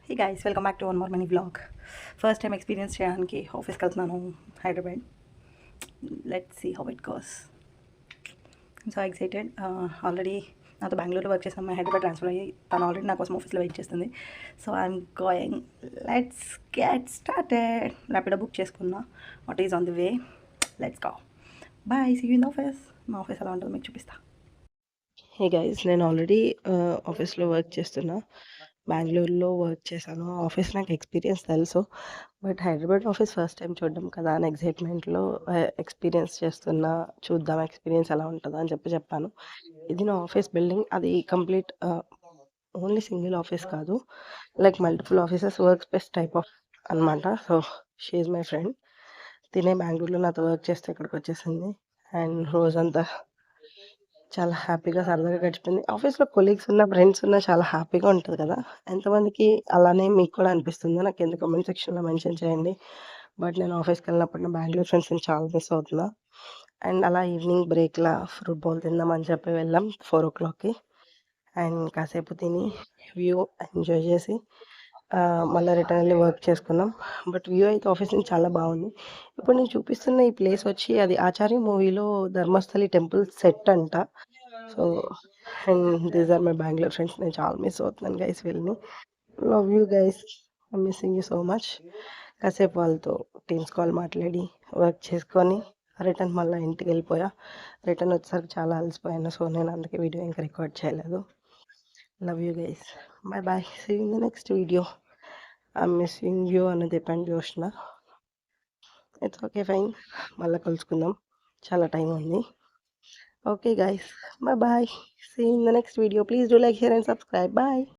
Hey guys, welcome back to one more mini vlog. First time experience చేయడానికి ఆఫీస్కి వెళ్తున్నాను Hyderabad. Let's see how it goes. So excited. Already నాతో బెంగళూరులో work చేసిన అమ్మాయి హైదరాబాద్ ట్రాన్స్ఫర్ అయ్యి తను ఆల్రెడీ నా కోసం ఆఫీస్లో వెయిట్ చేస్తుంది. So I'm going. Let's get started. Rapido book చేసుకున్నా. What is on the way. Let's go. Bye, see you in office. మా ఆఫీస్ ఎలా ఉంటుందో మీకు చూపిస్తా. హే గైస్, నేను ఆల్రెడీ ఆఫీస్లో వర్క్ చేస్తున్నా. బెంగళూరులో వర్క్ చేశాను. ఆఫీస్ నాకు ఎక్స్పీరియన్స్ తెలుసు. But Hyderabad office first time చూడడం కదా అని ఎక్సైట్మెంట్లో ఎక్స్పీరియన్స్ చేస్తున్నా. చూద్దాం ఎక్స్పీరియన్స్ ఎలా ఉంటుందా అని చెప్పాను. ఇది నా ఆఫీస్ బిల్డింగ్. అది కంప్లీట్ ఓన్లీ సింగిల్ ఆఫీస్ కాదు, like multiple offices work space type of అనమాట. So she is my friend. తినే బెంగళూరులో నాతో వర్క్ చేస్తే ఇక్కడికి వచ్చేసింది. అండ్ రోజంతా చాలా హ్యాపీగా సరదాగా గడిచిపోయింది. ఆఫీస్‌లో కొలీగ్స్ ఉన్న, ఫ్రెండ్స్ ఉన్న చాలా హ్యాపీగా ఉంటది కదా! ఎంతమందికి అలానే మీకు కూడా అనిపిస్తుందో నాకు కింద కామెంట్ సెక్షన్‌లో మెన్షన్ చేయండి. బట్ నేను ఆఫీస్‌కెళ్ళినప్పుడు నా బెంగుళూరు ఫ్రెండ్స్‌ని చాలా మిస్ అవుతున్నా. అండ్ అలా ఈవినింగ్ బ్రేక్‌లా ఫ్రూట్ బౌల్ తిందామని చెప్పి వెళ్ళాం 4:00కి. అండ్ కాసేపు తిని వ్యూ ఎంజాయ్ చేసి మళ్ళా రిటర్న్ ఎళ్లి వర్క్ చేసుకున్నాం. బట్ వ్యూ అయితే ఆఫీస్ నుంచి చాలా బాగుంది. ఇప్పుడు నేను చూపిస్తున్న ఈ ప్లేస్ వచ్చి అది 'ఆచార్య' మూవీలో ధర్మస్థలి టెంపుల్ సెట్ అంట. So and these are my Bengaluru friends. నేను చాలా మిస్ అవుతున్నాను గైస్ వీళ్ళని. Love you guys. I'm missing you so much. కాసేపు వాళ్ళతో టీమ్స్ కాల్ మాట్లాడి వర్క్ చేసుకొని రిటర్న్ మళ్ళా ఇంటికెళ్ళిపోయా. రిటర్న్ వచ్చేసరికి చాలా అలసిపోయాను. సో నేను అందుకే వీడియో ఇంకా రికార్డ్ చేయలేదు. Love you guys. Bye bye. See you in the next video. I'm missing you అని చెప్పండి జోష్న. It's okay fine. మళ్ళా కలుసుకుందాం. చాలా టైం ఉంది. Okay guys, bye bye. See you in the next video. Please do like, share and subscribe. Bye.